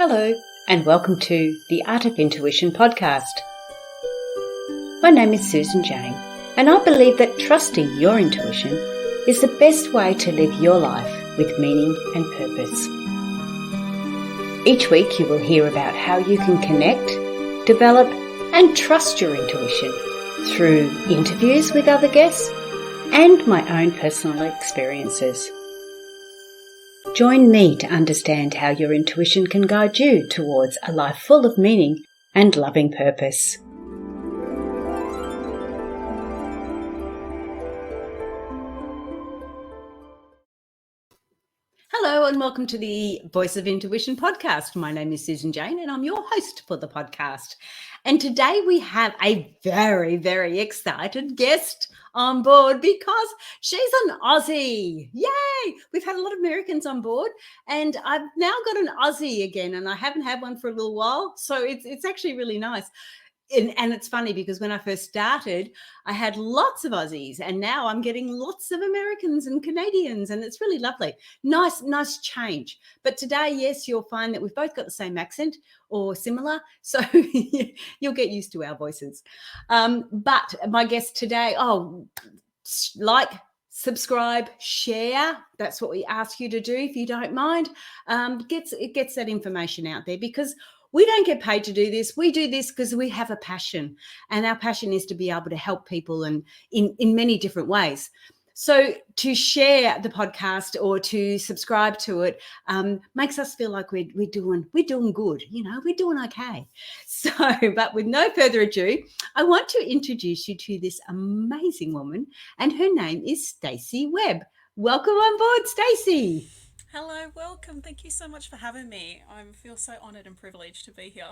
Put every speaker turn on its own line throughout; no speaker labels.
Hello, and welcome to the Art of Intuition podcast. My name is Susan Jane, and I believe that trusting your intuition is the best way to live your life with meaning and purpose. Each week you will hear about how you can connect, develop, and trust your intuition through interviews with other guests and my own personal experiences. Join me to understand how your intuition can guide you towards a life full of meaning and loving purpose. Hello and welcome to the Voice of Intuition podcast. My name is Susan Jane and I'm your host for the podcast. And today we have a very, very excited guest on board because she's an Aussie. Yay! We've had a lot of Americans on board and I've now got an Aussie again and I haven't had one for a little while. So it's actually really nice. And it's funny because when I first started, I had lots of Aussies and now I'm getting lots of Americans and Canadians and it's really lovely. Nice change. But today, yes, you'll find that we've both got the same accent or similar. So you'll get used to our voices. But my guest today, subscribe, share. That's what we ask you to do if you don't mind. It gets that information out there because we don't get paid to do this. We do this because we have a passion, and our passion is to be able to help people and in many different ways. So to share the podcast or to subscribe to it makes us feel like we're doing good. You know, we're doing okay. So, but with no further ado, I want to introduce you to this amazing woman, and her name is Stacey Webb. Welcome on board, Stacey.
Hello, welcome. Thank you so much for having me. I feel so honoured and privileged to be here.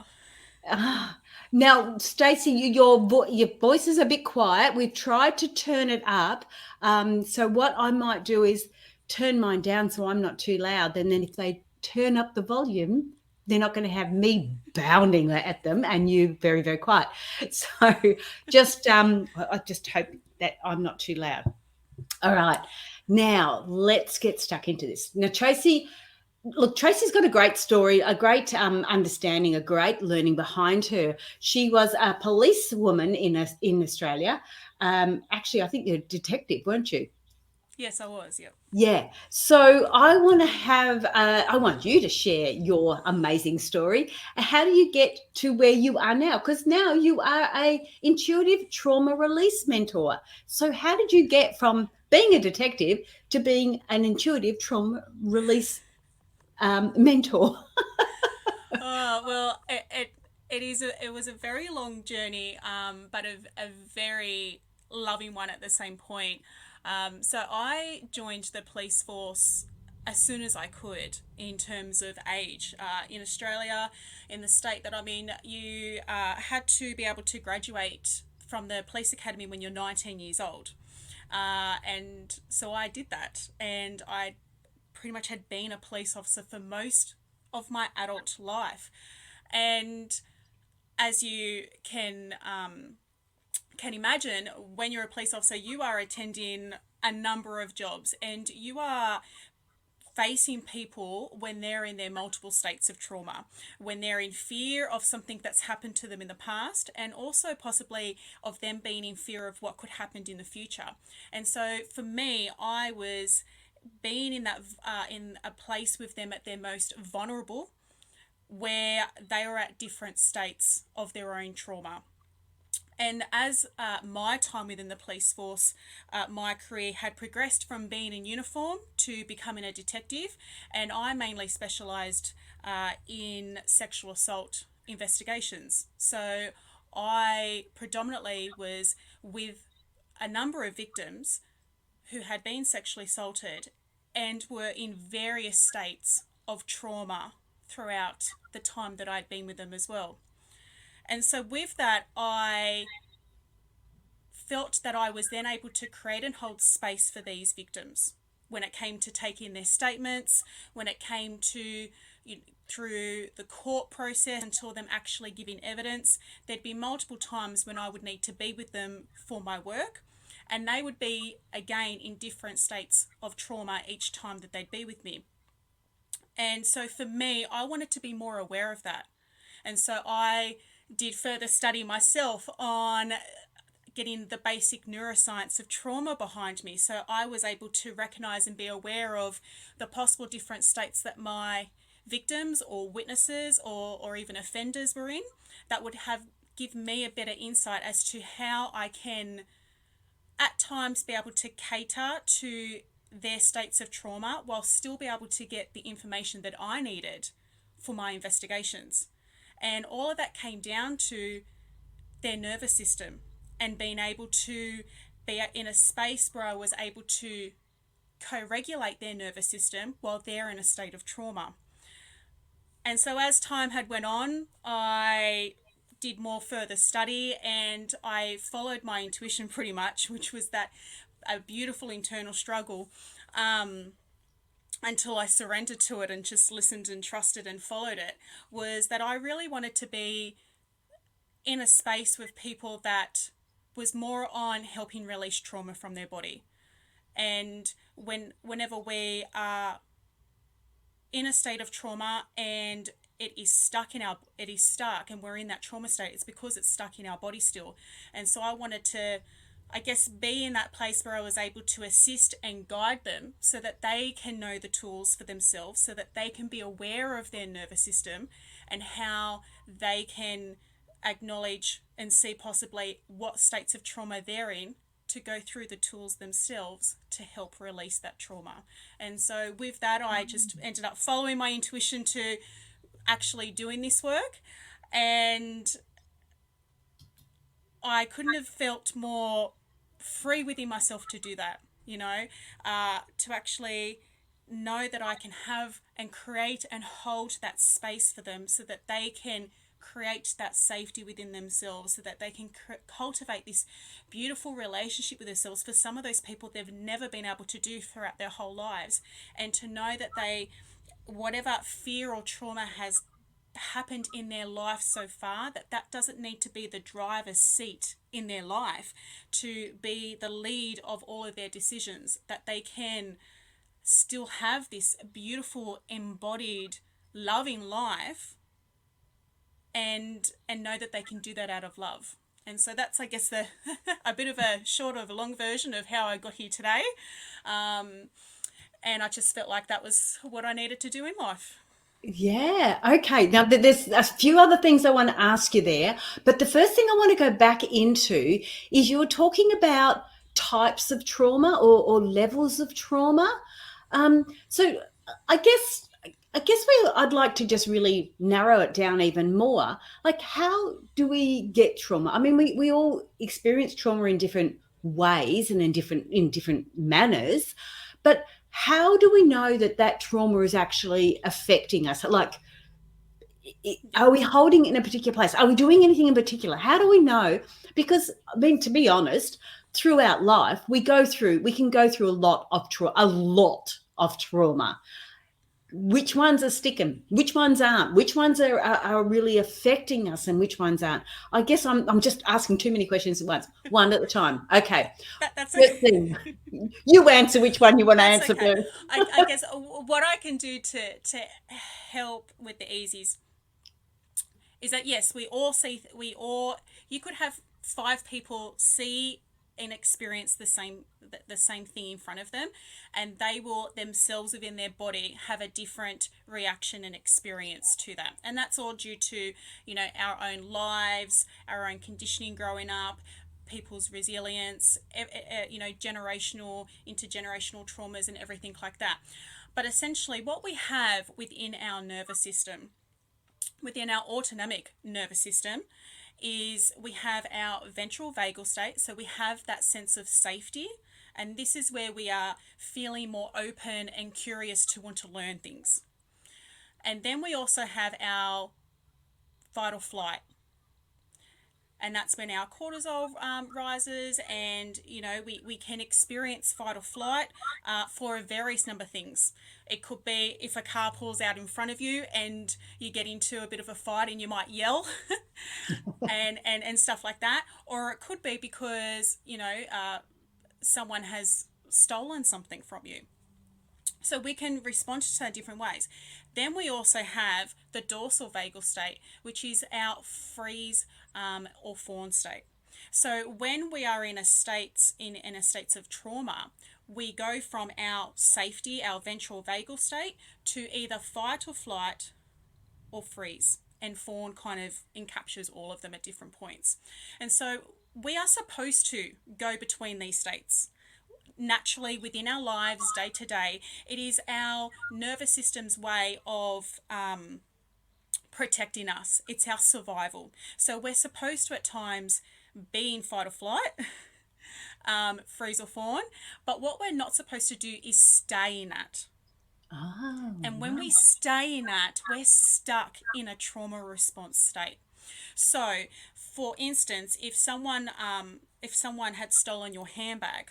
Now, Stacey, your voice is a bit quiet. We've tried to turn it up. So what I might do is turn mine down so I'm not too loud. And then if they turn up the volume, they're not going to have me bounding at them and you very, very quiet. So I just hope that I'm not too loud. All right. Now, let's get stuck into this. Now, Tracy's got a great story, a great understanding, a great learning behind her. She was a policewoman in Australia. Actually, I think you're a detective, weren't you?
Yes, I was, yep.
Yeah. So I want you to share your amazing story. How do you get to where you are now? Because now you are a intuitive trauma release mentor. So how did you get from being a detective to being an intuitive trauma release mentor?
Well, it was a very long journey, but a very loving one at the same point. So I joined the police force as soon as I could in terms of age. In Australia, in the state that I'm in, you had to be able to graduate from the police academy when you're 19 years old. And so I did that, and I pretty much had been a police officer for most of my adult life. And as you can imagine, when you're a police officer, you are attending a number of jobs and you are facing people when they're in their multiple states of trauma, when they're in fear of something that's happened to them in the past, and also possibly of them being in fear of what could happen in the future. And so for me, I was being in that in a place with them at their most vulnerable, where they were at different states of their own trauma. And as my time within the police force, my career had progressed from being in uniform to becoming a detective, and I mainly specialised in sexual assault investigations. So I predominantly was with a number of victims who had been sexually assaulted and were in various states of trauma throughout the time that I'd been with them as well. And so with that, I felt that I was then able to create and hold space for these victims when it came to taking their statements, when it came to through the court process until them actually giving evidence. There'd be multiple times when I would need to be with them for my work, and they would be, again, in different states of trauma each time that they'd be with me. And so for me, I wanted to be more aware of that. And so I did further study myself on getting the basic neuroscience of trauma behind me. So I was able to recognize and be aware of the possible different states that my victims or witnesses or even offenders were in, that would have give me a better insight as to how I can at times be able to cater to their states of trauma while still be able to get the information that I needed for my investigations. And all of that came down to their nervous system and being able to be in a space where I was able to co-regulate their nervous system while they're in a state of trauma. And so as time had went on, I did more further study and I followed my intuition pretty much, which was that a beautiful internal struggle, until I surrendered to it and just listened and trusted and followed it, was that I really wanted to be in a space with people that was more on helping release trauma from their body. And whenever we are in a state of trauma and it is stuck and we're in that trauma state, it's because it's stuck in our body still. And so I wanted to, I guess, be in that place where I was able to assist and guide them so that they can know the tools for themselves, so that they can be aware of their nervous system and how they can acknowledge and see possibly what states of trauma they're in, to go through the tools themselves to help release that trauma. And so with that, I just ended up following my intuition to actually doing this work. And I couldn't have felt more free within myself to do that, to actually know that I can have and create and hold that space for them so that they can create that safety within themselves, so that they can cultivate this beautiful relationship with themselves. For some of those people, they've never been able to do throughout their whole lives. And to know that whatever fear or trauma has happened in their life so far, that doesn't need to be the driver's seat in their life to be the lead of all of their decisions, that they can still have this beautiful embodied loving life and know that they can do that out of love. And so that's, I guess, a bit of a short of a long version of how I got here today. And I just felt like that was what I needed to do in life.
Yeah. Okay. Now, there's a few other things I want to ask you there. But the first thing I want to go back into is you're talking about types of trauma or levels of trauma. So I'd like to just really narrow it down even more. Like, how do we get trauma? I mean, we all experience trauma in different ways and in different manners, but how do we know that trauma is actually affecting us? Like, are we holding it in a particular place? Are we doing anything in particular? How do we know? Because, I mean, to be honest, throughout life, we can go through a lot of trauma. Which ones are sticking? Which ones aren't? Which ones are really affecting us, and which ones aren't? I guess I'm just asking too many questions at once, one at a time. Okay.
That's okay.
You answer which one you want to
That's
answer
okay.
first.
I guess what I can do to help with the easies is that, yes, you could have 5 people see and experience the same thing in front of them, and they will themselves within their body have a different reaction and experience to that. And that's all due to our own lives, our own conditioning growing up, people's resilience, generational, intergenerational traumas and everything like that. But essentially what we have within our nervous system, within our autonomic nervous system, is we have our ventral vagal state. So we have that sense of safety, and this is where we are feeling more open and curious to want to learn things. And then we also have our fight or flight, and that's when our cortisol rises, and we can experience fight or flight for a various number of things. It could be if a car pulls out in front of you and you get into a bit of a fight and you might yell and stuff like that. Or it could be because someone has stolen something from you. So we can respond to that different ways. Then we also have the dorsal vagal state, which is our freeze or fawn state. So when we are in a states of trauma, we go from our safety, our ventral vagal state, to either fight or flight or freeze. And fawn kind of encaptures all of them at different points. And so we are supposed to go between these states naturally within our lives day to day. It is our nervous system's way of protecting us. It's our survival. So we're supposed to at times be in fight or flight, freeze or fawn, but what we're not supposed to do is stay in that.
Oh,
And when
wow.
we stay in that, we're stuck in a trauma response state. So, for instance, if someone had stolen your handbag,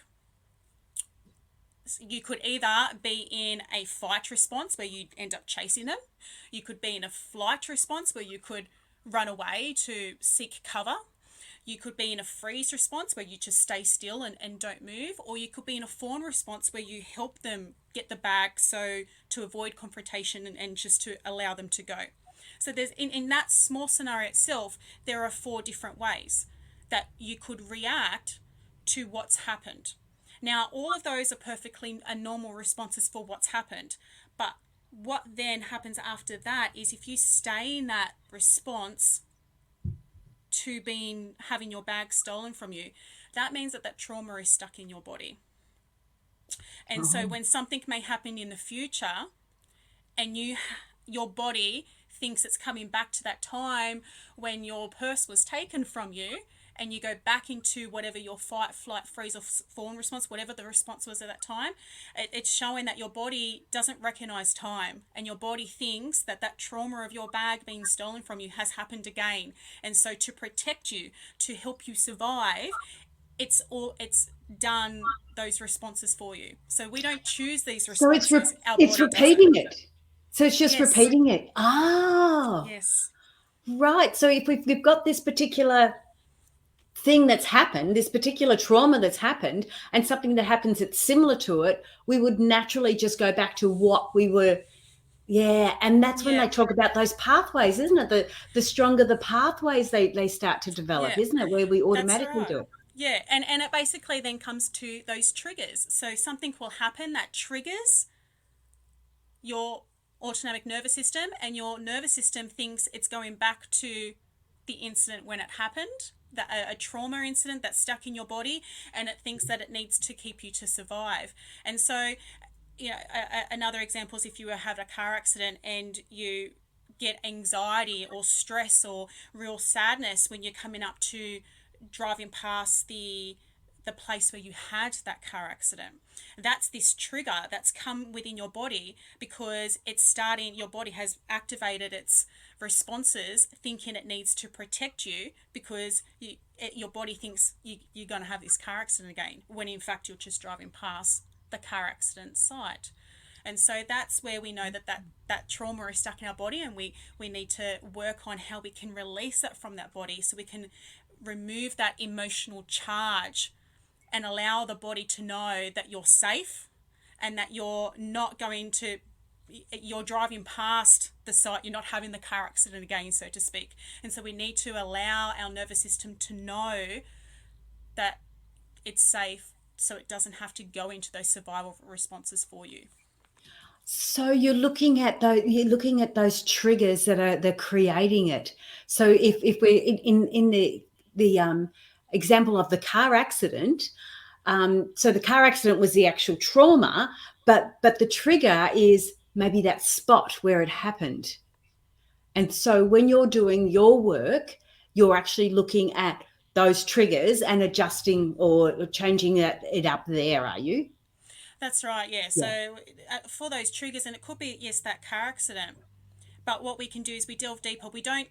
you could either be in a fight response where you end up chasing them. You could be in a flight response where you could run away to seek cover. You could be in a freeze response where you just stay still and don't move. Or you could be in a fawn response where you help them get the bag so to avoid confrontation and just to allow them to go. So there's in that small scenario itself, there are 4 different ways that you could react to what's happened. Now, all of those are perfectly normal responses for what's happened. But what then happens after that is if you stay in that response to having your bag stolen from you, that means that trauma is stuck in your body. And so when something may happen in the future and your body thinks it's coming back to that time when your purse was taken from you, and you go back into whatever your fight, flight, freeze, or fawn response, whatever the response was at that time, it's showing that your body doesn't recognize time, and your body thinks that trauma of your bag being stolen from you has happened again. And so to protect you, to help you survive, it's done those responses for you. So we don't choose these
So
responses. Our
it's
body does it.
repeating it. So it's just
Yes.
repeating it. Ah,
Yes.
right. So if we've got this particular thing that's happened, this particular trauma that's happened, and something that happens that's similar to it, we would naturally just go back to what we were. Yeah, and that's when they
Yeah.
talk about those pathways, isn't it? The stronger the pathways they start to develop,
Yeah.
isn't it? Where we
That's
automatically
right.
do it.
Yeah, and it basically then comes to those triggers. So something will happen that triggers your autonomic nervous system, and your nervous system thinks it's going back to the incident when it happened, a trauma incident that's stuck in your body, and it thinks that it needs to keep you to survive. And so, another example is if you have a car accident and you get anxiety or stress or real sadness when you're coming up to driving past the place where you had that car accident. That's this trigger that's come within your body because your body has activated its responses thinking it needs to protect you because your body thinks you're going to have this car accident again, when in fact you're just driving past the car accident site. And so that's where we know that trauma is stuck in our body, and we need to work on how we can release it from that body so we can remove that emotional charge and allow the body to know that you're safe and that you're driving past the site, you're not having the car accident again, so to speak. And so we need to allow our nervous system to know that it's safe so it doesn't have to go into those survival responses for you.
So you're looking at those triggers they're creating it. So if we're in the example of the car accident, so the car accident was the actual trauma, but the trigger is maybe that spot where it happened. And so when you're doing your work, you're actually looking at those triggers and adjusting or changing it up there, are you?
That's right, yeah.
Yeah.
So for those triggers, and it could be, yes, that car accident. But what we can do is we delve deeper. We don't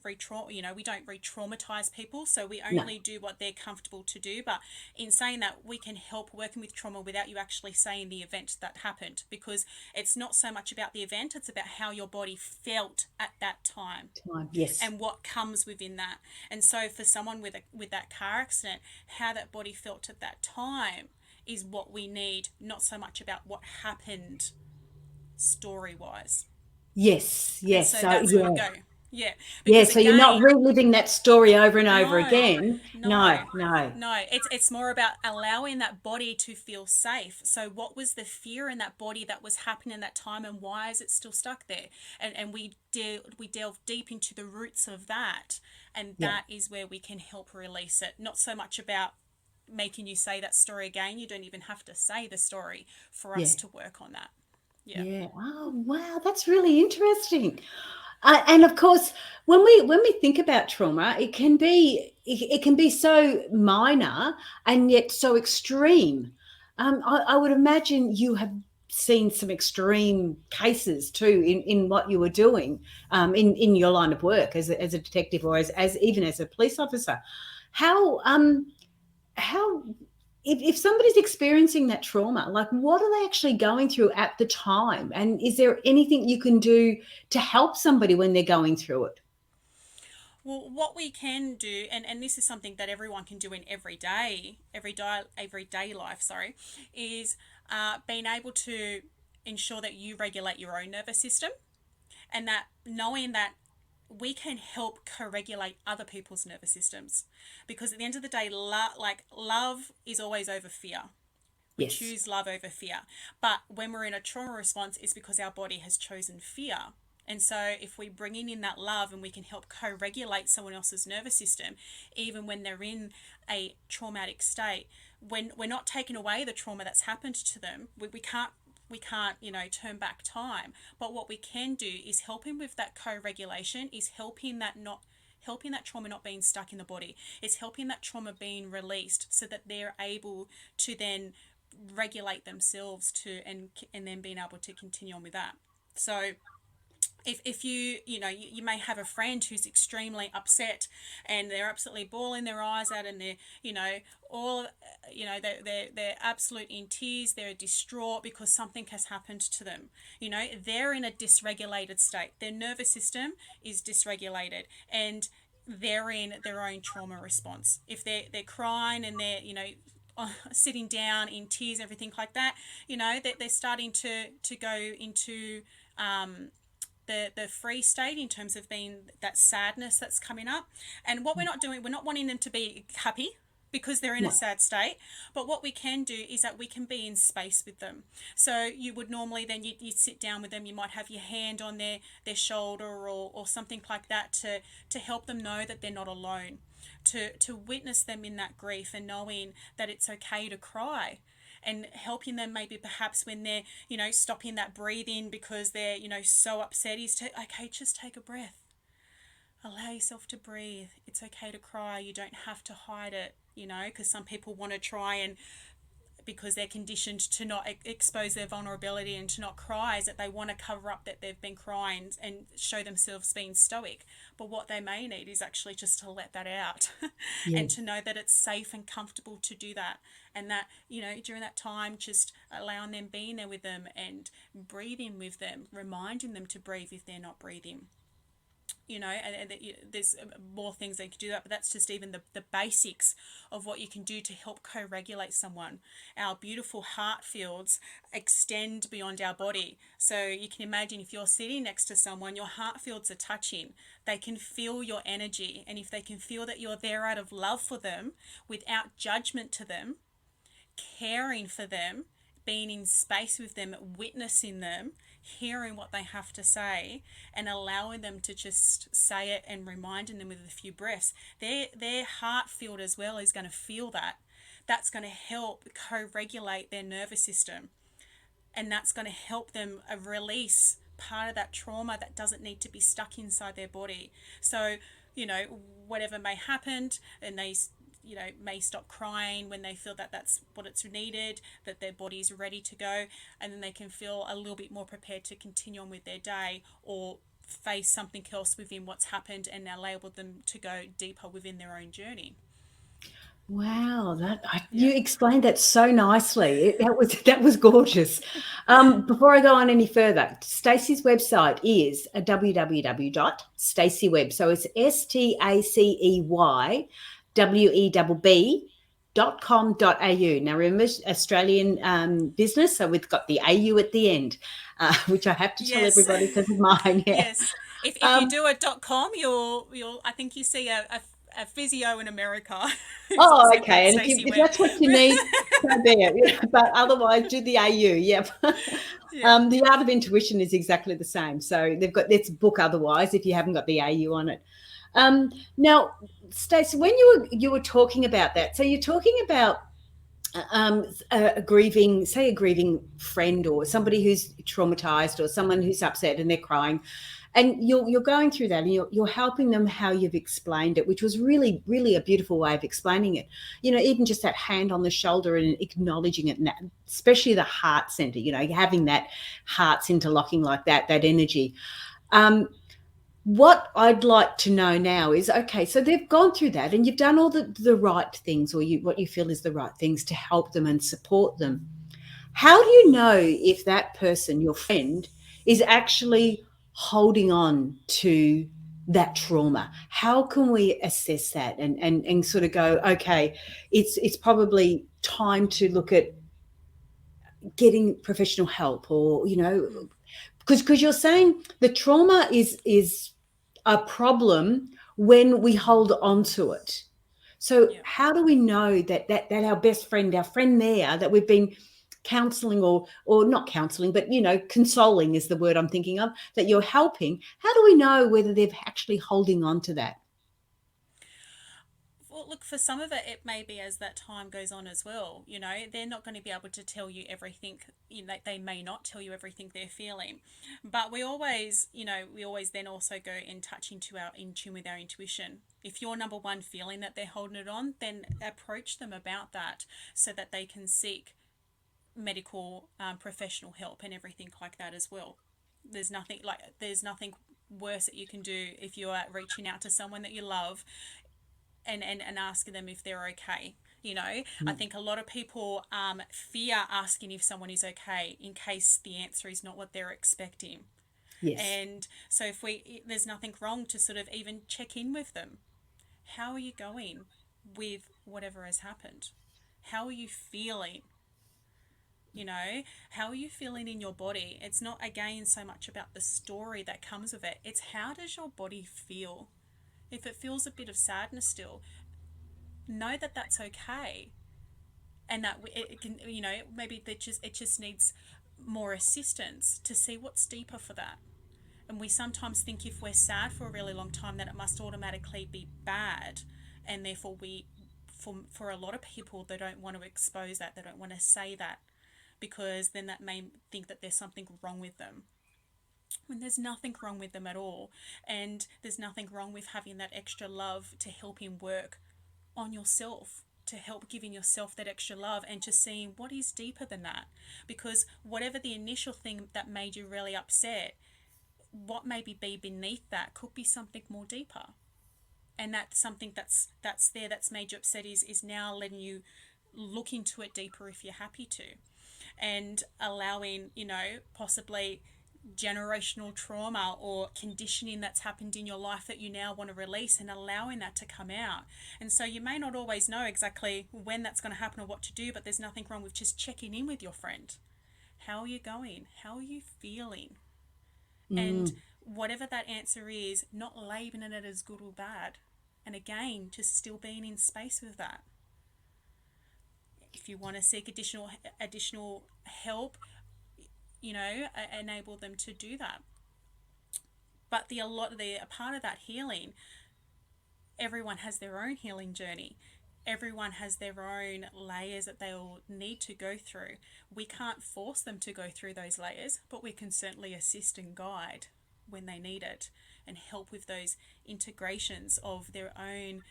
re-traumatize people, so we
No.
only do what they're comfortable to do. But in saying that, we can help working with trauma without you actually saying the event that happened, because it's not so much about the event, it's about how your body felt at that time
Time. Yes.
and what comes within that. And so for someone with that car accident, how that body felt at that time is what we need, not so much about what happened story-wise.
Yes,
And
yes.
so
So
that's where we
yeah.
go. Yeah,
Yeah,
because
so you're not
again,
reliving that story over and over
no,
again.
no,
No, no.
no. It's more about allowing that body to feel safe. So what was the fear in that body that was happening in that time, and why is it still stuck there? And we delve deep into the roots of that, and
Yeah,
that is where we can help release it. Not so much about making you say that story again. You don't even have to say the story for us
yeah,
to work on that. Yeah.
yeah. Oh, wow, that's really interesting. And of course, when we think about trauma, it can be so minor and yet so extreme. I would imagine you have seen some extreme cases too in what you were doing in your line of work as a detective or as even as a police officer. How how if somebody's experiencing that trauma, like what are they actually going through at the time? And is there anything you can do to help somebody when they're going through it?
Well, what we can do, and this is something that everyone can do in everyday life, sorry, is being able to ensure that you regulate your own nervous system, and that knowing that we can help co-regulate other people's nervous systems, because at the end of the day, love is always over fear. We
Yes.
choose love over fear. But when we're in a trauma response, it's because our body has chosen fear. And so, if we bring in that love and we can help co regulate someone else's nervous system, even when they're in a traumatic state, when we're not taking away the trauma that's happened to them, we can't turn back time. But what we can do is helping with that co-regulation, is helping that trauma not being stuck in the body. It's helping that trauma being released so that they're able to then regulate themselves to and then being able to continue on with that. So if you may have a friend who's extremely upset and they're absolutely bawling their eyes out, and they're all they're absolute in tears, they're distraught because something has happened to them. They're in a dysregulated state, their nervous system is dysregulated, and they're in their own trauma response. If they're crying and they're sitting down in tears, everything like that, they're starting to go into the free state in terms of being that sadness that's coming up. And what we're not doing, we're not wanting them to be happy because they're in a
No.
sad state. But what we can do is that we can be in space with them. So you would normally then you'd sit down with them, you might have your hand on their shoulder or something like that to help them know that they're not alone. To witness them in that grief and knowing that it's okay to cry, and helping them maybe perhaps when they're stopping that breathing because they're so upset, is to, okay, just take a breath, allow yourself to breathe. It's okay to cry, you don't have to hide it, because some people want to try, and because they're conditioned to not expose their vulnerability and to not cry, is that they want to cover up that they've been crying and show themselves being stoic. But what they may need is actually just to let that out
Yeah.
and to know that it's safe and comfortable to do that. And that, during that time, just allowing them, being there with them and breathing with them, reminding them to breathe if they're not breathing. And there's more things they could do that, but that's just even the basics of what you can do to help co-regulate someone. Our beautiful heart fields extend beyond our body. So you can imagine if you're sitting next to someone, your heart fields are touching. They can feel your energy. And if they can feel that you're there out of love for them, without judgment to them, caring for them, being in space with them, witnessing them, hearing what they have to say, and allowing them to just say it and reminding them with a few breaths, their heart field as well is going to feel that. That's going to help co-regulate their nervous system, and that's going to help them release part of that trauma that doesn't need to be stuck inside their body. So whatever may happen, and they may stop crying when they feel that that's what it's needed, that their body's ready to go, and then they can feel a little bit more prepared to continue on with their day or face something else within what's happened, and enable them to go deeper within their own journey.
Wow,
Yeah.
you explained that so nicely. That was gorgeous. Before I go on any further, Stacey's website is a www.staceywebb. So it's STACEYWEBB .com.au. Now, remember, Australian business, so we've got the AU at the end, which I have to tell
Yes.
everybody because of mine. Yeah.
Yes. If you do a .com, you'll I think you see a physio in America who's
Oh,
also called
okay. And if,
Stacey
if
Webb.
that's what you need, so be it. Yeah, but otherwise, do the AU. Yep.
Yeah.
The Art of Intuition is exactly the same. So they've got this book otherwise if you haven't got the AU on it. Now, Stacey, when you were talking about that, so you're talking about a grieving, say a grieving friend or somebody who's traumatized or someone who's upset and they're crying, and you're going through that and you're helping them how you've explained it, which was really, really a beautiful way of explaining it. Even just that hand on the shoulder and acknowledging it, and that, especially the heart center, having that hearts interlocking like that energy. What I'd like to know now is, okay, so they've gone through that and you've done all the right things, or what you feel is the right things to help them and support them. How do you know if that person, your friend, is actually holding on to that trauma? How can we assess that and sort of go, okay, it's probably time to look at getting professional help, or because you're saying the trauma is a problem when we hold on to it. So
Yeah.
how do we know that our best friend, our friend there that we've been counseling, or not counseling, but consoling is the word I'm thinking of, that you're helping? How do we know whether they're actually holding on to that?
Well, look, for some of it, it may be as that time goes on as well. They're not going to be able to tell you everything. They may not tell you everything they're feeling, but we always then also go in touch in tune with our intuition. If you're number one feeling that they're holding it on, then approach them about that so that they can seek medical professional help and everything like that as well. There's nothing worse that you can do if you are reaching out to someone that you love and asking them if they're okay. I think a lot of people fear asking if someone is okay in case the answer is not what they're expecting.
Yes.
And so there's nothing wrong to sort of even check in with them. How are you going with whatever has happened? How are you feeling? How are you feeling in your body? It's not, again, so much about the story that comes with it. It's, how does your body feel? If it feels a bit of sadness still, know that that's okay, and that it can, maybe it just needs more assistance to see what's deeper for that. And we sometimes think if we're sad for a really long time that it must automatically be bad, and therefore for a lot of people, they don't want to expose that, they don't want to say that, because then that may think that there's something wrong with them, when there's nothing wrong with them at all. And there's nothing wrong with having that extra love to help him work on yourself, to help giving yourself that extra love, and just seeing what is deeper than that. Because whatever the initial thing that made you really upset, what maybe be beneath that could be something more deeper. And that's something that's there, that's made you upset, is now letting you look into it deeper if you're happy to, and allowing, possibly generational trauma or conditioning that's happened in your life that you now want to release, and allowing that to come out. And so you may not always know exactly when that's going to happen or what to do, but there's nothing wrong with just checking in with your friend. How are you going? How are you feeling? And whatever that answer is, not labeling it as good or bad. And again, just still being in space with that. If you want to seek additional help, enable them to do that. But a part of that healing, everyone has their own healing journey. Everyone has their own layers that they'll need to go through. We can't force them to go through those layers, but we can certainly assist and guide when they need it, and help with those integrations of their own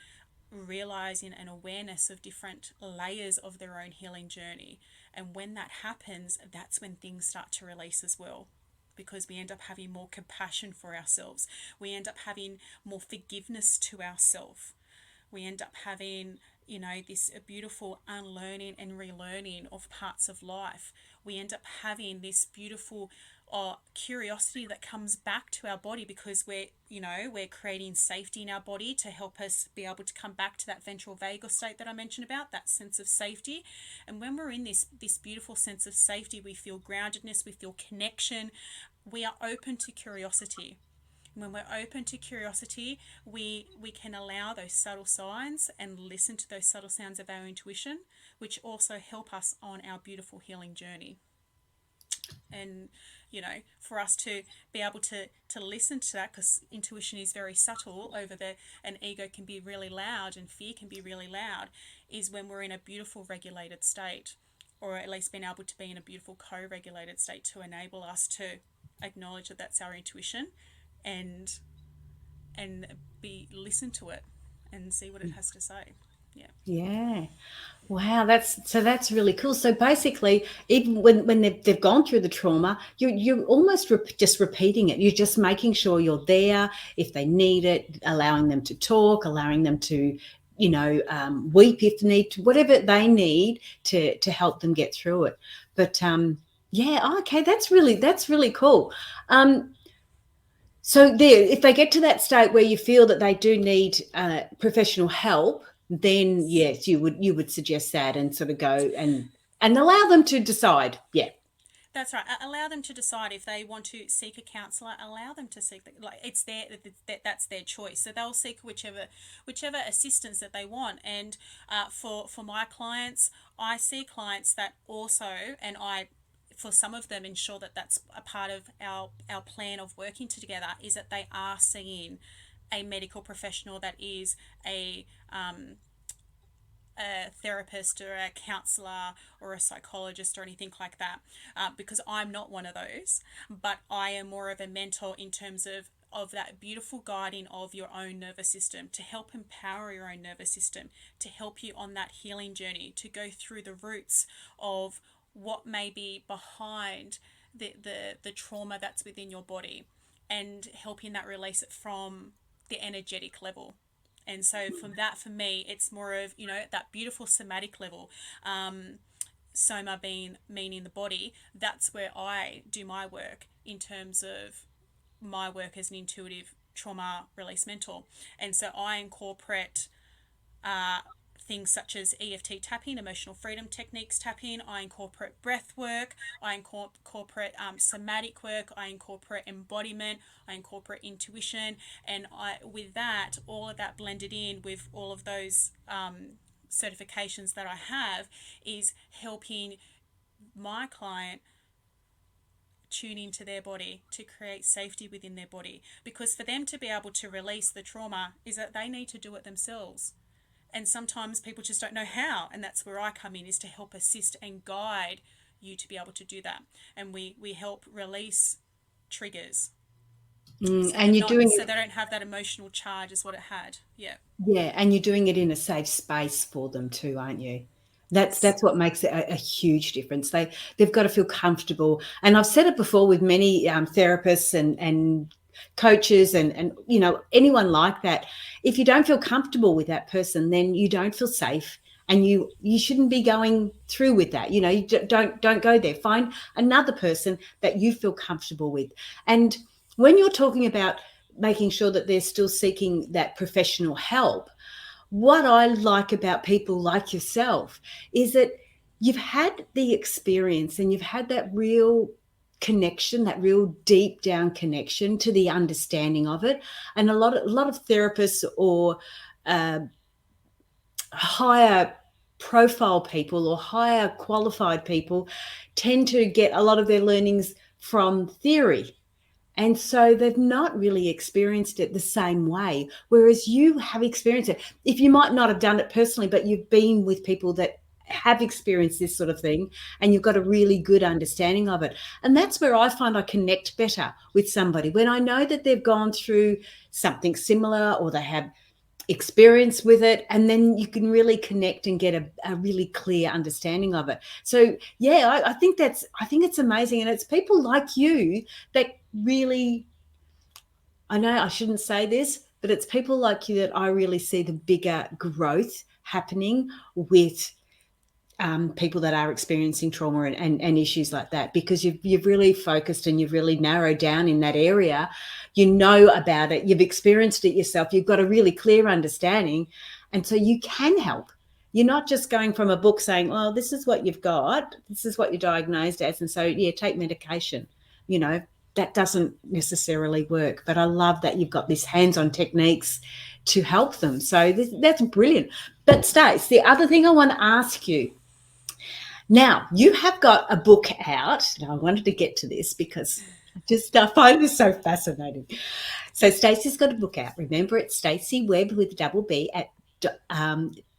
realizing and awareness of different layers of their own healing journey. And when that happens, that's when things start to release as well, because we end up having more compassion for ourselves. We end up having more forgiveness to ourselves. We end up having, this beautiful unlearning and relearning of parts of life. We end up having this beautiful or curiosity that comes back to our body, because we're creating safety in our body to help us be able to come back to that ventral vagal state that I mentioned about, that sense of safety. And when we're in this beautiful sense of safety, we feel groundedness, we feel connection, we are open to curiosity. When we're open to curiosity, we can allow those subtle signs and listen to those subtle sounds of our intuition, which also help us on our beautiful healing journey. And for us to be able to listen to that, because intuition is very subtle over the and ego can be really loud and fear can be really loud, is when we're in a beautiful regulated state, or at least being able to be in a beautiful co-regulated state to enable us to acknowledge that that's our intuition, and be listen to it and see what it has to say. Yeah.
Yeah. Wow, that's really cool. So basically, even when they've gone through the trauma, you're almost just repeating it. You're just making sure you're there if they need it, allowing them to talk, allowing them to, weep if they need to, whatever they need to help them get through it. But yeah, okay, that's really cool. So there, if they get to that state where you feel that they do need professional help, then yes, you would suggest that and sort of go and allow them to decide. Yeah.
That's right. Allow them to decide if they want to seek a counsellor. Allow them to seek it's that's their choice. So they'll seek whichever assistance that they want. And for my clients, I see clients that also, and I, for some of them, ensure that that's a part of our plan of working together, is that they are seeing a medical professional that is a therapist or a counselor or a psychologist or anything like that, because I'm not one of those, but I am more of a mentor in terms of that beautiful guiding of your own nervous system, to help empower your own nervous system, to help you on that healing journey, to go through the roots of what may be behind the trauma that's within your body, and helping that release it from the energetic level. And so from that, for me, it's more of, that beautiful somatic level. Soma being meaning the body. That's where I do my work in terms of my work as an intuitive trauma release mentor. And so I incorporate things such as EFT tapping, emotional freedom techniques tapping. I incorporate breath work. I incorporate somatic work. I incorporate embodiment. I incorporate intuition. And with that, all of that blended in with all of those certifications that I have, is helping my client tune into their body, to create safety within their body. Because for them to be able to release the trauma, is that they need to do it themselves. And sometimes people just don't know how, and that's where I come in, is to help assist and guide you to be able to do that. And we help release triggers,
And you're doing
so
it.
they don't have that emotional charge as what it had. Yeah.
Yeah, and you're doing it in a safe space for them too, aren't you?
Yes.
That's what makes it a huge difference. They've got to feel comfortable. And I've said it before with many therapists and coaches and anyone like that. If you don't feel comfortable with that person, then you don't feel safe, and you shouldn't be going through with that. You don't go there. Find another person that you feel comfortable with. And when you're talking about making sure that they're still seeking that professional help, what I like about people like yourself is that you've had the experience and you've had that real connection, that real deep down connection to the understanding of it. And a lot of therapists or higher profile people or higher qualified people tend to get a lot of their learnings from theory, and so they've not really experienced it the same way, whereas you have experienced it. If you might not have done it personally, but you've been with people that have experienced this sort of thing, and you've got a really good understanding of it. And that's where I find I connect better with somebody, when I know that they've gone through something similar or they have experience with it, and then you can really connect and get a really clear understanding of it. So yeah, I think it's amazing, and it's people like you that really, I know I shouldn't say this, but it's people like you that I really see the bigger growth happening with people that are experiencing trauma and issues like that, because you've really focused and you've really narrowed down in that area. You know about it, you've experienced it yourself, you've got a really clear understanding, and so you can help. You're not just going from a book saying, well, this is what you've got, this is what you're diagnosed as, and so yeah, take medication. You know, that doesn't necessarily work. But I love that you've got these hands-on techniques to help them. So that's brilliant. But Stace, the other thing I want to ask you, now, you have got a book out. Now, I wanted to get to this because I find this so fascinating. So Stacey's got a book out. Remember, it's Stacey Webb with a double B at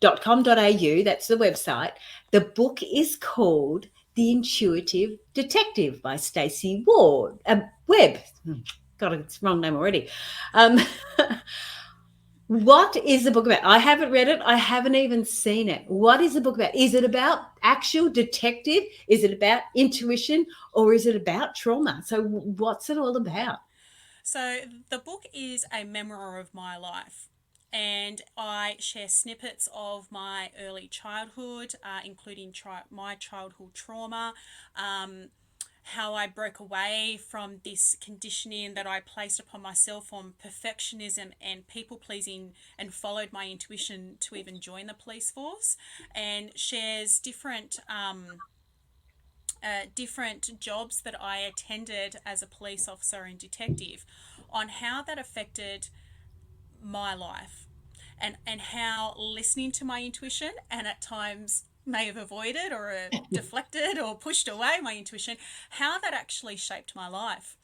.com.au. That's the website. The book is called The Intuitive Detective by Stacey Webb. God, it's the wrong name already. What is the book about? I haven't read it. I haven't even seen it. What is the book about? Is it about actual detective? Is it about intuition? Or is it about trauma? So what's it all about?
So the book is a memoir of my life. And I share snippets of my early childhood, including my childhood trauma, how I broke away from this conditioning that I placed upon myself on perfectionism and people pleasing, and followed my intuition to even join the police force, and shares different jobs that I attended as a police officer and detective, on how that affected my life, and how listening to my intuition, and at times may have avoided or deflected or pushed away my intuition, how that actually shaped my life.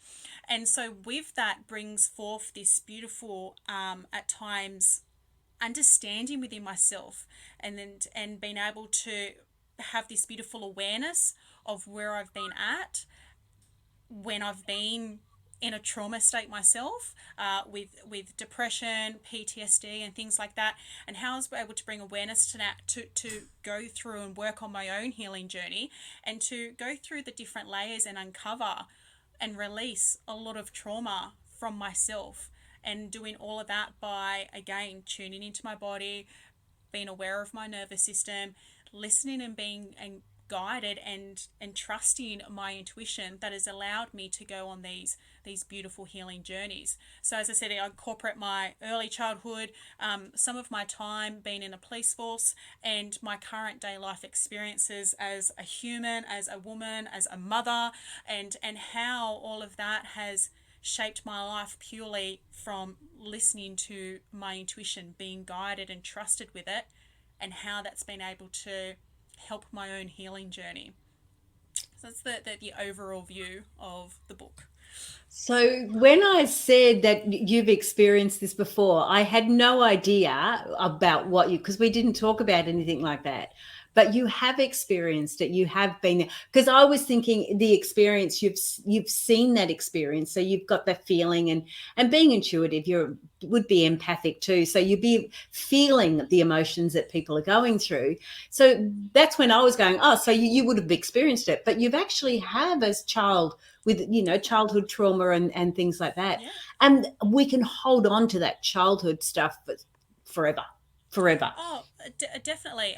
And so with that brings forth this beautiful, at times, understanding within myself, and being able to have this beautiful awareness of where I've been at when I've been in a trauma state myself, with depression, PTSD, and things like that, and how I was able to bring awareness to that, to go through and work on my own healing journey, and to go through the different layers and uncover and release a lot of trauma from myself, and doing all of that by, again, tuning into my body, being aware of my nervous system, listening and being guided, and trusting my intuition, that has allowed me to go on these beautiful healing journeys. So as I said, I incorporate my early childhood, some of my time being in a police force, and my current day life experiences as a human, as a woman, as a mother, and how all of that has shaped my life purely from listening to my intuition, being guided and trusted with it, and how that's been able to help my own healing journey. So that's the overall view of the book.
So when I said that you've experienced this before, I had no idea about because we didn't talk about anything like that. But you have experienced it. You have been there. Because I was thinking the experience, you've seen that experience, so you've got that feeling, and being intuitive, you would be empathic too. So you'd be feeling the emotions that people are going through. So that's when I was going, oh, so you would have experienced it, but you've actually have as child with childhood trauma and things like that,
Yeah.
and we can hold on to that childhood stuff forever.
Oh, definitely.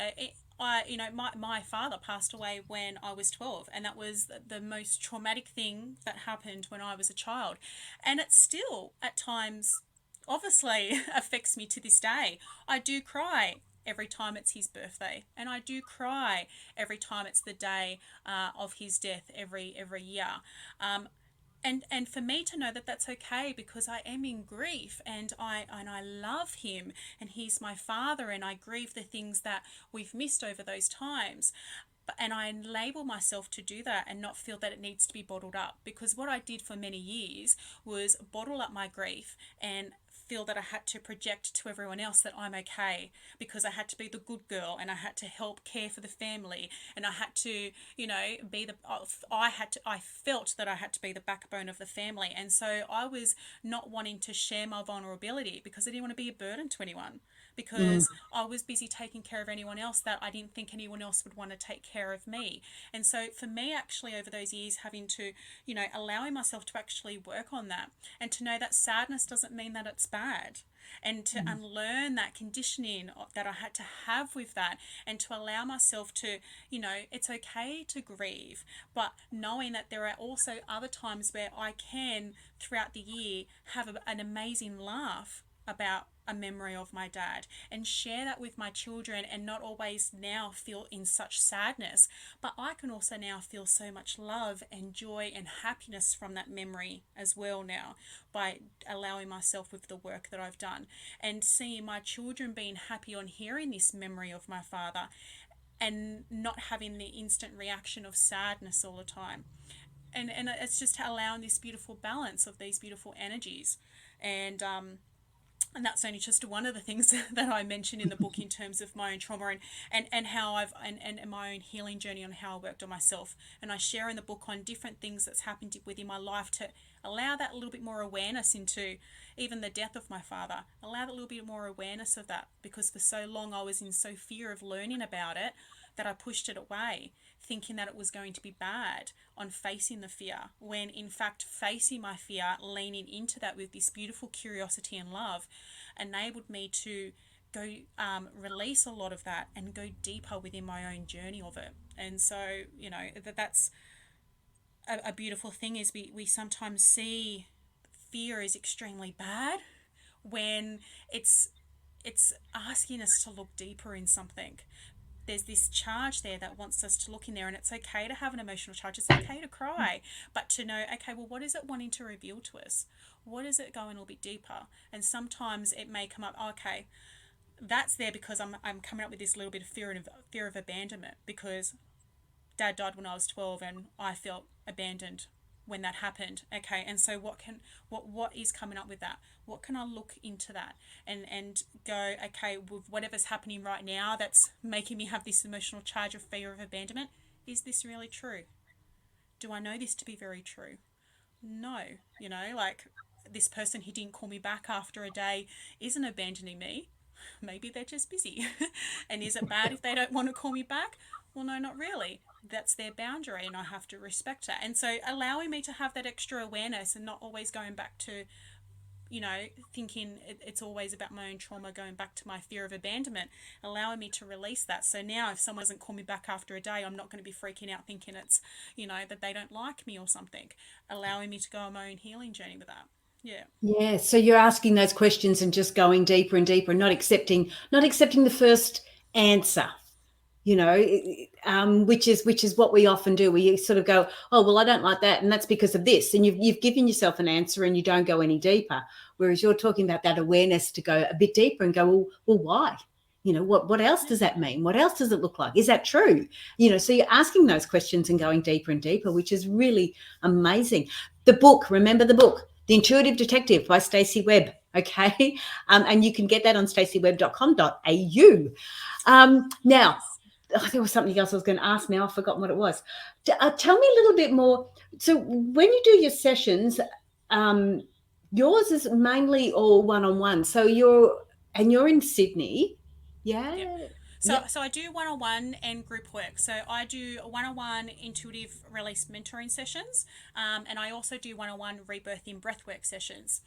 My father passed away when I was 12, and that was the most traumatic thing that happened when I was a child. And it still, at times, obviously affects me to this day. I do cry every time it's his birthday, and I do cry every time it's the day of his death every year. And for me to know that that's okay, because I am in grief, and I love him, and he's my father, and I grieve the things that we've missed over those times. And I enable myself to do that and not feel that it needs to be bottled up, because what I did for many years was bottle up my grief and feel that I had to project to everyone else that I'm okay, because I had to be the good girl, and I had to help care for the family, and I had to, be I felt that I had to be the backbone of the family. And so I was not wanting to share my vulnerability, because I didn't want to be a burden to anyone. because I was busy taking care of anyone else that I didn't think anyone else would want to take care of me. And so for me, actually, over those years, having to, allowing myself to actually work on that and to know that sadness doesn't mean that it's bad, and to unlearn that conditioning that I had to have with that, and to allow myself to, it's okay to grieve, but knowing that there are also other times where I can, throughout the year, have an amazing laugh about a memory of my dad and share that with my children, and not always now feel in such sadness, but I can also now feel so much love and joy and happiness from that memory as well now, by allowing myself with the work that I've done, and seeing my children being happy on hearing this memory of my father, and not having the instant reaction of sadness all the time. And it's just allowing this beautiful balance of these beautiful energies. And that's only just one of the things that I mention in the book in terms of my own trauma, and how and my own healing journey, on how I worked on myself. And I share in the book on different things that's happened within my life to allow that little bit more awareness into even the death of my father. Allow that little bit more awareness of that, because for so long I was in so fear of learning about it that I pushed it away, thinking that it was going to be bad, on facing the fear, when in fact facing my fear, leaning into that with this beautiful curiosity and love, enabled me to go release a lot of that and go deeper within my own journey of it. And so, that's a beautiful thing, is we sometimes see fear as extremely bad, when it's asking us to look deeper in something. There's this charge there that wants us to look in there, and it's okay to have an emotional charge. It's okay to cry, but to know, okay, well, what is it wanting to reveal to us? What is it going a little bit deeper? And sometimes it may come up, okay, that's there because I'm coming up with this little bit of fear of abandonment, because Dad died when I was 12 and I felt abandoned when that happened. Okay, and so what is coming up with that? What can I look into that and go, okay, with whatever's happening right now that's making me have this emotional charge of fear of abandonment, is this really true? Do I know this to be very true? No. Like, this person who didn't call me back after a day isn't abandoning me. Maybe they're just busy. And is it bad if they don't want to call me back? Well, no, not really. That's their boundary, and I have to respect that. And so allowing me to have that extra awareness, and not always going back to, thinking it's always about my own trauma, going back to my fear of abandonment, allowing me to release that. So now if someone doesn't call me back after a day, I'm not going to be freaking out thinking it's, that they don't like me or something. Allowing me to go on my own healing journey with that. Yeah.
Yeah. So you're asking those questions and just going deeper and deeper, and not accepting the first answer, which is what we often do. We sort of go, oh, well, I don't like that, and that's because of this, and you've given yourself an answer, and you don't go any deeper. Whereas you're talking about that awareness to go a bit deeper and go, well, why? What else does that mean? What else does it look like? Is that true? So you're asking those questions and going deeper and deeper, which is really amazing. The book, remember the book, The Intuitive Detective by Stacey Webb. Okay. And you can get that on staceywebb.com.au. Now, there was something else I was going to ask. Now I've forgotten what it was. Tell me a little bit more. So when you do your sessions, yours is mainly all one-on-one. So you're in Sydney. Yeah.
Yep. So I do one-on-one and group work. So I do one-on-one intuitive release mentoring sessions, and I also do one-on-one rebirthing breathwork sessions.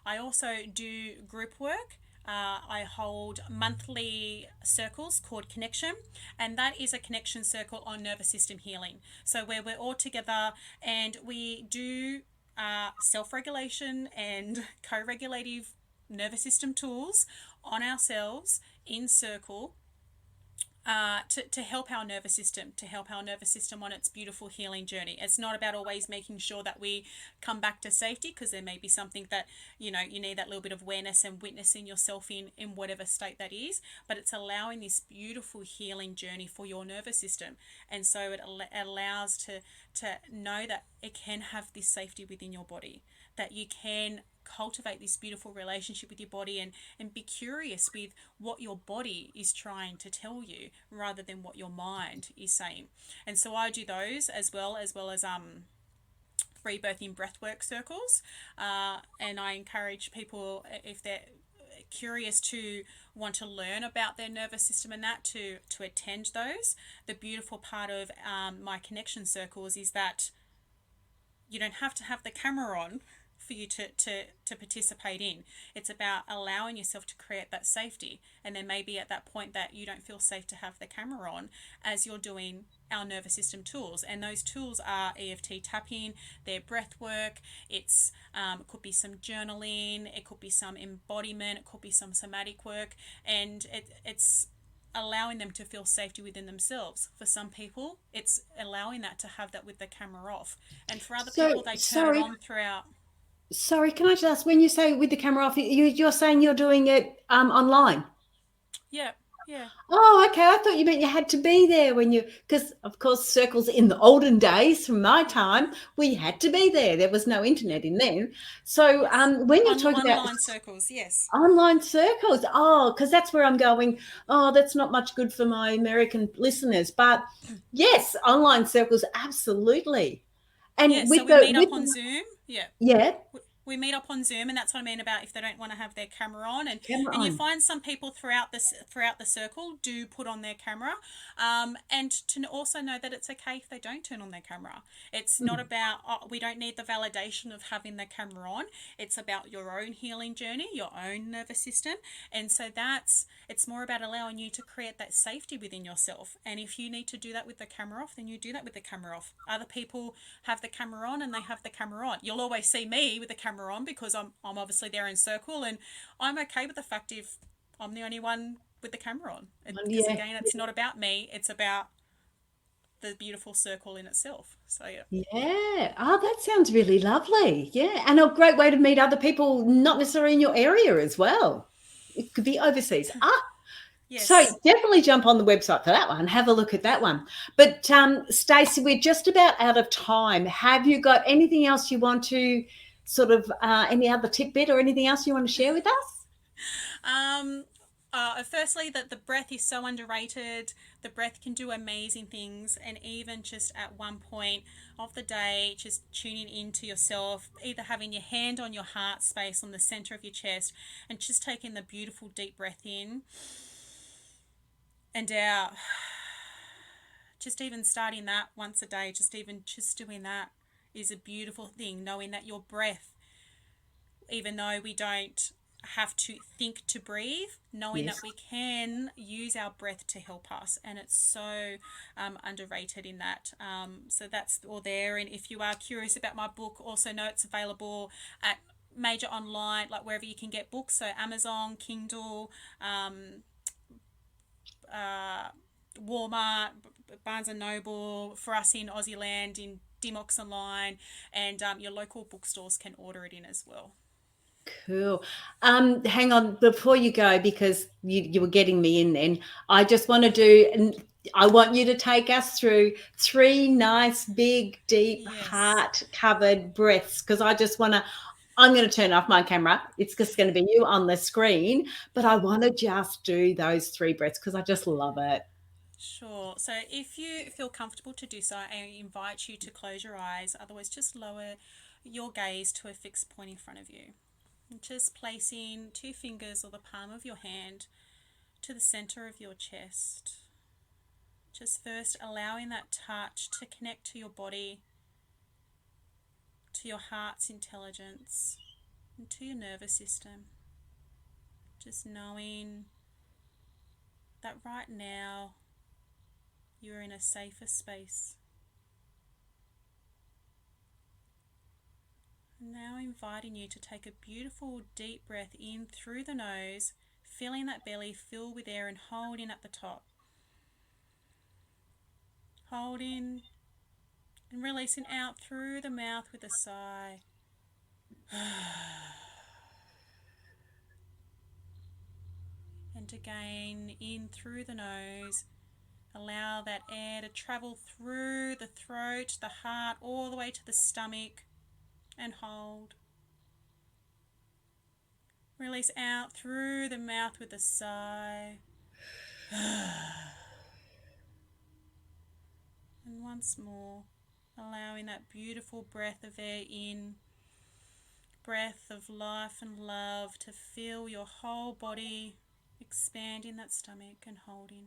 I also do group work. I hold monthly circles called Connection, and that is a connection circle on nervous system healing. So where we're all together and we do self-regulation and co-regulative nervous system tools on ourselves in circle, to help our nervous system on its beautiful healing journey. It's not about always making sure that we come back to safety, because there may be something that you need that little bit of awareness and witnessing yourself in whatever state that is, but it's allowing this beautiful healing journey for your nervous system. And so it allows to know that it can have this safety within your body, that you can cultivate this beautiful relationship with your body, and be curious with what your body is trying to tell you rather than what your mind is saying. And so I do those as well as rebirthing breathwork circles, and I encourage people, if they're curious to want to learn about their nervous system and that to attend those. The beautiful part of my connection circles is that you don't have to have the camera on for you to participate in. It's about allowing yourself to create that safety. And then maybe at that point that you don't feel safe to have the camera on as you're doing our nervous system tools. And those tools are EFT tapping, their breath work, it could be some journaling, it could be some embodiment, it could be some somatic work, and it's allowing them to feel safety within themselves. For some people, it's allowing that to have that with the camera off. And for other
So
people, they turn it
sorry,
on throughout.
sorry. Can I just ask, when you say with the camera off, you're saying you're doing it online?
Yeah, yeah.
Oh, okay. I thought you meant you had to be there when you, because of course, circles in the olden days, from my time, we had to be there. There was no internet in then. So,
Yes.
when you're talking about
Online circles, yes.
online circles, oh, because that's where I'm going. Oh, that's not much good for my American listeners, but yes, online circles, absolutely.
Yeah,
And
so
with
we
the
meet up on Zoom. Yeah.
yeah,
We meet up on Zoom, and that's what I mean about if they don't want to have their camera on.
camera
And you
on.
find some people throughout the circle do put on their camera, and to also know that it's okay if they don't turn on their camera. It's not
Mm.
about we don't need the validation of having the camera on. It's about your own healing journey, your own nervous system, and so it's more about allowing you to create that safety within yourself. And if you need to do that with the camera off, then you do that with the camera off. Other people have the camera on and they have the camera on. You'll always see me with the camera on because I'm obviously there in circle, and I'm okay with the fact if I'm the only one with the camera on. Because
Yeah,
again, it's not about me, it's about the beautiful circle in itself. So yeah.
yeah. Oh, that sounds really lovely. Yeah, and a great way to meet other people, not necessarily in your area as well. It could be overseas. So
Yes.
definitely jump on the website for that one. Have a look at that one. But Stacey, we're just about out of time. Have you got anything else you want to sort of any other tidbit or anything else you want to share with us?
Um, Firstly, that the breath is so underrated. The breath can do amazing things, and even just at one point of the day, just tuning into yourself, either having your hand on your heart space on the center of your chest, and just taking the beautiful deep breath in and out. Just even starting that once a day, just doing that is a beautiful thing. Knowing that your breath, even though we don't have to think to breathe, knowing that
Yes.
we can use our breath to help us, and it's so underrated in that. So that's all there. And if you are curious about my book, also know it's available at major online, like wherever you can get books. So Amazon, Kindle, uh, Walmart, Barnes and Noble. For us in Aussie land, in Dimox Online, and your local bookstores can order it in as well.
Cool. Hang on before you go, because you were getting me in then. I just want to do, and I want you to take us through three nice, big, deep,
Yes.
heart covered breaths, because I just want to. I'm going to turn off my camera. It's just going to be you on the screen, but I want to just do those three breaths because I just love it.
Sure. So if you feel comfortable to do so, I invite you to close your eyes. Otherwise, just lower your gaze to a fixed point in front of you. And just placing two fingers or the palm of your hand to the center of your chest. Just first allowing that touch to connect to your body, to your heart's intelligence, and to your nervous system. Just knowing that right now you're in a safer space. Now inviting you to take a beautiful deep breath in through the nose, feeling that belly fill with air and hold in at the top. Hold in and releasing out through the mouth with a sigh. And again, in through the nose. Allow that air to travel through the throat, the heart, all the way to the stomach, and hold. Release out through the mouth with a sigh. And once more, allowing that beautiful breath of air in, breath of life and love to fill your whole body, expanding that stomach and holding.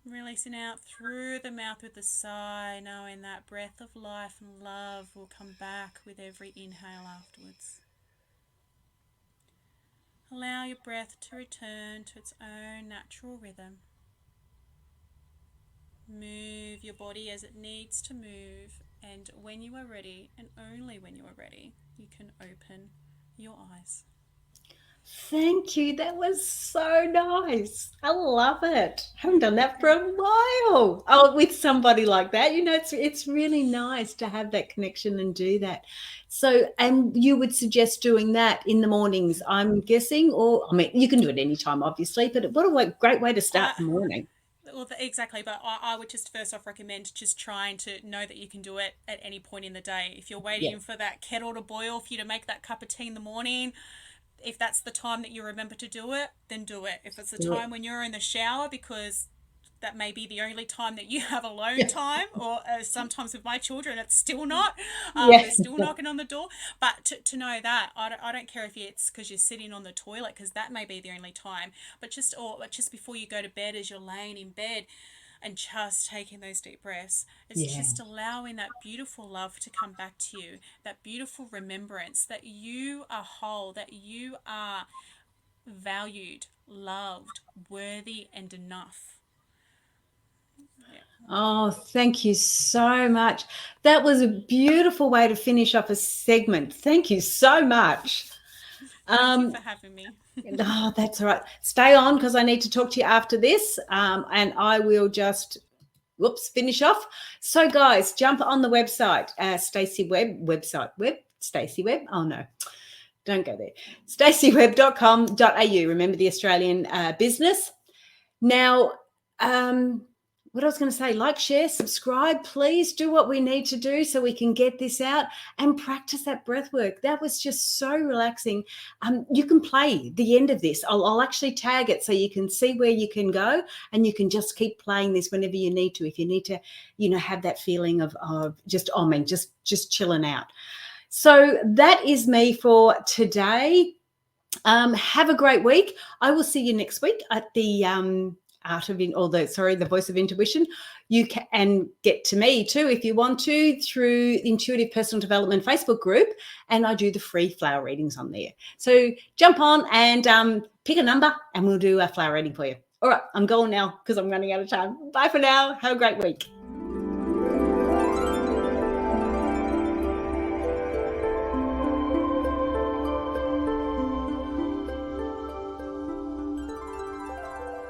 Releasing out through the mouth with a sigh, knowing that breath of life and love will come back with every inhale afterwards. Allow your breath to return to its own natural rhythm. Move your body as it needs to move, and when you are ready, and only when you are ready, you can open your eyes.
Thank you. That was so nice. I love it. I haven't done that for a while. Oh, with somebody like that, it's really nice to have that connection and do that. So, and you would suggest doing that in the mornings, I'm guessing, or I mean, you can do it anytime, obviously, but what a great way to start the morning.
Well, exactly, but I would just first off recommend just trying to know that you can do it at any point in the day. If you're waiting for that kettle to boil for you to make that cup of tea in the morning, if that's the time that you remember to do it, then do it. If it's the time when you're in the shower, because that may be the only time that you have alone time, or sometimes with my children it's still not. They're still knocking on the door. But to know that, I don't care if it's because you're sitting on the toilet, because that may be the only time, but just before you go to bed, as you're laying in bed and just taking those deep breaths. It's just allowing that beautiful love to come back to you, that beautiful remembrance that you are whole, that you are valued, loved, worthy, and enough.
Oh, thank you so much. That was a beautiful way to finish off a segment. Thank you so much.
Thank you for having me.
Oh, that's all right. Stay on, because I need to talk to you after this, and I will just finish off. So guys, jump on the website, Stacey Webb website. Stacey Webb. Oh no, don't go there. staceywebb.com.au. Remember the Australian business. Now, what I was going to say, like, share, subscribe, please do what we need to do so we can get this out, and practice that breath work. That was just so relaxing. You can play the end of this. I'll actually tag it so you can see where you can go, and you can just keep playing this whenever you need to. If you need to, have that feeling of just chilling out. So that is me for today. Have a great week. I will see you next week at the the Voice of Intuition. You can get to me too if you want to through the Intuitive Personal Development Facebook group, and I do the free flower readings on there. So jump on and pick a number, and we'll do a flower reading for you. All right, I'm going now because I'm running out of time. Bye for now. Have a great week.